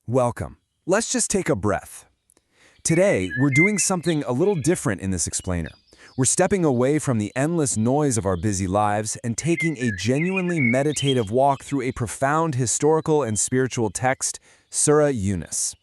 Welcome. Let's just take a breath. Today, we're doing something a little different in this explainer. We're stepping away from the endless noise of our busy lives and taking a genuinely meditative walk through a profound historical and spiritual text, Surah Yunus.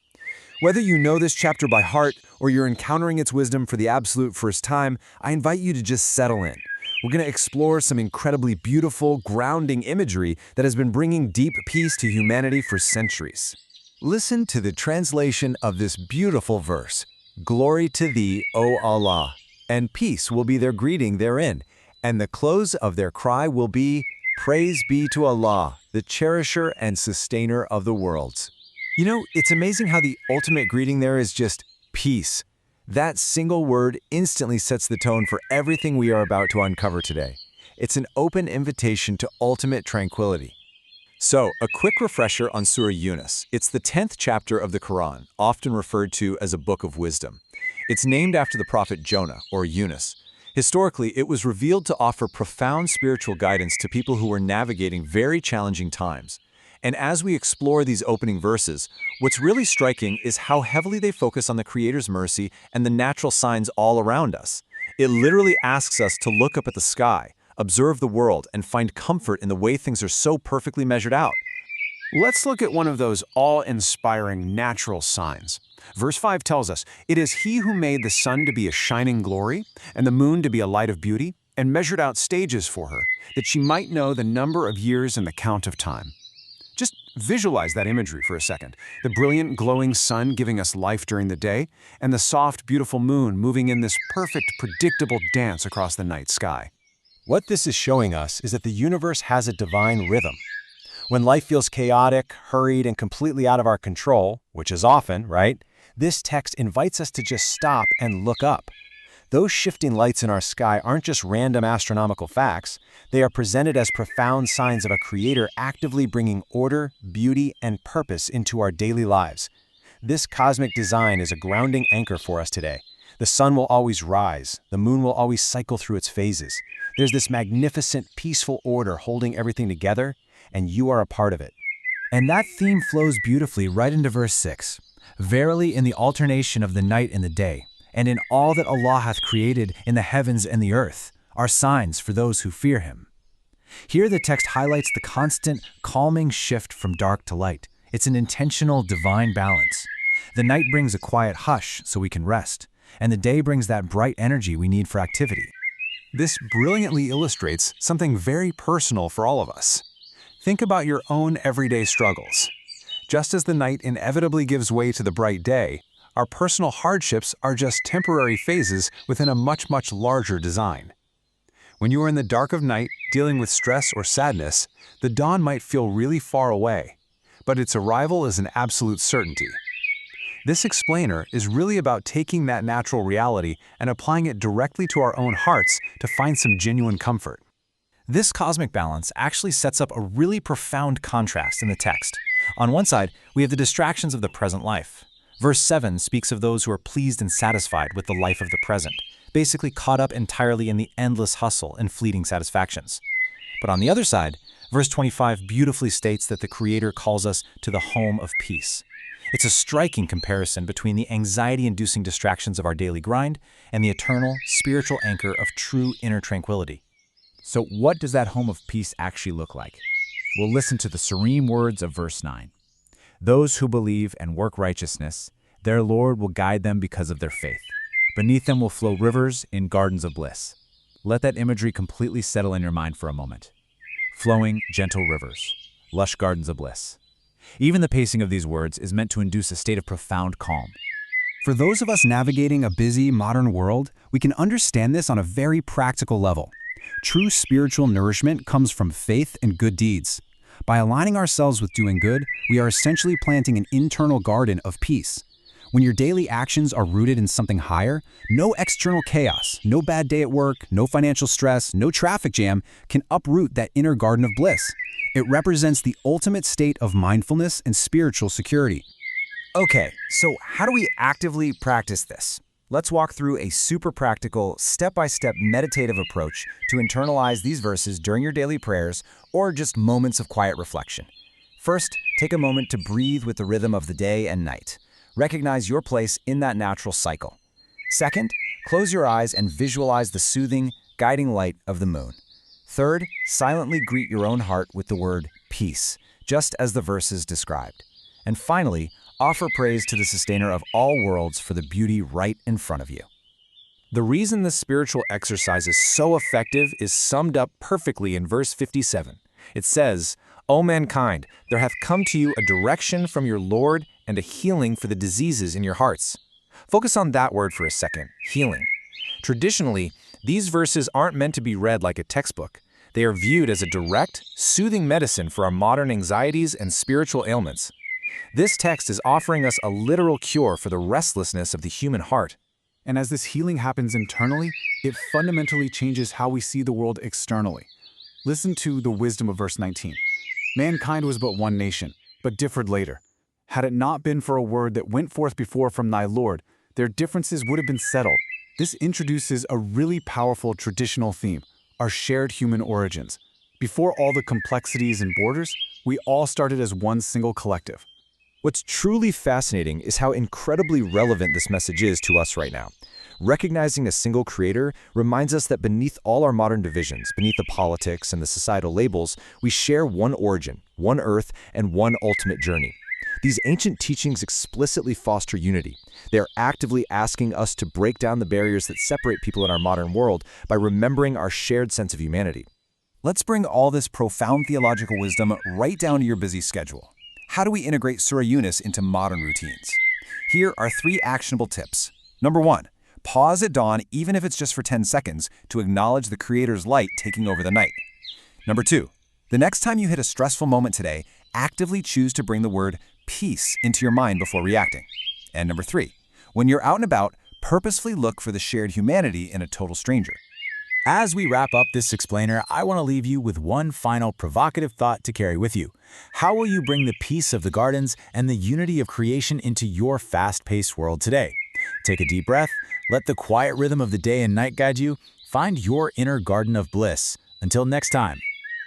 Whether you know this chapter by heart or you're encountering its wisdom for the absolute first time, I invite you to just settle in. We're going to explore some incredibly beautiful, grounding imagery that has been bringing deep peace to humanity for centuries. Listen to the translation of this beautiful verse. Glory to thee, O Allah, and peace will be their greeting therein, and the close of their cry will be, Praise be to Allah, the cherisher and sustainer of the worlds. You know, it's amazing how the ultimate greeting there is just peace. That single word instantly sets the tone for everything we are about to uncover today. It's an open invitation to ultimate tranquility. So, a quick refresher on Surah Yunus. It's the 10th chapter of the Quran, often referred to as a book of wisdom. It's named after the prophet Jonah, or Yunus. Historically, it was revealed to offer profound spiritual guidance to people who were navigating very challenging times. And as we explore these opening verses, what's really striking is how heavily they focus on the Creator's mercy and the natural signs all around us. It literally asks us to look up at the sky, observe the world, and find comfort in the way things are so perfectly measured out. Let's look at one of those awe-inspiring natural signs. Verse 5 tells us, "It is he who made the sun to be a shining glory, and the moon to be a light of beauty, and measured out stages for her, that she might know the number of years and the count of time." Just visualize that imagery for a second. The brilliant, glowing sun giving us life during the day, and the soft, beautiful moon moving in this perfect, predictable dance across the night sky. What this is showing us is that the universe has a divine rhythm. When life feels chaotic, hurried, and completely out of our control, which is often, right? This text invites us to just stop and look up. Those shifting lights in our sky aren't just random astronomical facts. They are presented as profound signs of a creator actively bringing order, beauty, and purpose into our daily lives. This cosmic design is a grounding anchor for us today. The sun will always rise. The moon will always cycle through its phases. There's this magnificent, peaceful order holding everything together, and you are a part of it. And that theme flows beautifully right into verse 6. Verily in the alternation of the night and the day, and in all that Allah hath created in the heavens and the earth, are signs for those who fear Him. Here the text highlights the constant, calming shift from dark to light. It's an intentional, divine balance. The night brings a quiet hush so we can rest, and the day brings that bright energy we need for activity. This brilliantly illustrates something very personal for all of us. Think about your own everyday struggles. Just as the night inevitably gives way to the bright day, our personal hardships are just temporary phases within a much, much larger design. When you are in the dark of night, dealing with stress or sadness, the dawn might feel really far away, but its arrival is an absolute certainty. This explainer is really about taking that natural reality and applying it directly to our own hearts to find some genuine comfort. This cosmic balance actually sets up a really profound contrast in the text. On one side, we have the distractions of the present life. Verse 7 speaks of those who are pleased and satisfied with the life of the present, basically caught up entirely in the endless hustle and fleeting satisfactions. But on the other side, verse 25 beautifully states that the Creator calls us to the home of peace. It's a striking comparison between the anxiety-inducing distractions of our daily grind and the eternal, spiritual anchor of true inner tranquility. So what does that home of peace actually look like? We'll listen to the serene words of verse 9. Those who believe and work righteousness, their Lord will guide them because of their faith. Beneath them will flow rivers in gardens of bliss. Let that imagery completely settle in your mind for a moment. Flowing, gentle rivers, lush gardens of bliss. Even the pacing of these words is meant to induce a state of profound calm. For those of us navigating a busy, modern world, we can understand this on a very practical level. True spiritual nourishment comes from faith and good deeds. By aligning ourselves with doing good, we are essentially planting an internal garden of peace. When your daily actions are rooted in something higher, no external chaos, no bad day at work, no financial stress, no traffic jam can uproot that inner garden of bliss. It represents the ultimate state of mindfulness and spiritual security. Okay, so how do we actively practice this? Let's walk through a super practical, step-by-step meditative approach to internalize these verses during your daily prayers or just moments of quiet reflection. First, take a moment to breathe with the rhythm of the day and night. Recognize your place in that natural cycle. Second, close your eyes and visualize the soothing, guiding light of the moon. Third, silently greet your own heart with the word peace, just as the verses described. And finally, offer praise to the sustainer of all worlds for the beauty right in front of you. The reason this spiritual exercise is so effective is summed up perfectly in verse 57. It says, "O mankind, there hath come to you a direction from your Lord and a healing for the diseases in your hearts." Focus on that word for a second, healing. Traditionally, these verses aren't meant to be read like a textbook. They are viewed as a direct, soothing medicine for our modern anxieties and spiritual ailments. This text is offering us a literal cure for the restlessness of the human heart. And as this healing happens internally, it fundamentally changes how we see the world externally. Listen to the wisdom of verse 19. Mankind was but one nation, but differed later. Had it not been for a word that went forth before from thy Lord, their differences would have been settled. This introduces a really powerful traditional theme, our shared human origins. Before all the complexities and borders, we all started as one single collective. What's truly fascinating is how incredibly relevant this message is to us right now. Recognizing a single creator reminds us that beneath all our modern divisions, beneath the politics and the societal labels, we share one origin, one earth, and one ultimate journey. These ancient teachings explicitly foster unity. They are actively asking us to break down the barriers that separate people in our modern world by remembering our shared sense of humanity. Let's bring all this profound theological wisdom right down to your busy schedule. How do we integrate Surah Yunus into modern routines? Here are 3 actionable tips. Number 1, pause at dawn even if it's just for 10 seconds to acknowledge the Creator's light taking over the night. Number 2, the next time you hit a stressful moment today, actively choose to bring the word peace into your mind before reacting. And number 3, when you're out and about, purposefully look for the shared humanity in a total stranger. As we wrap up this explainer, I want to leave you with one final provocative thought to carry with you. How will you bring the peace of the gardens and the unity of creation into your fast-paced world today? Take a deep breath, let the quiet rhythm of the day and night guide you, find your inner garden of bliss. Until next time.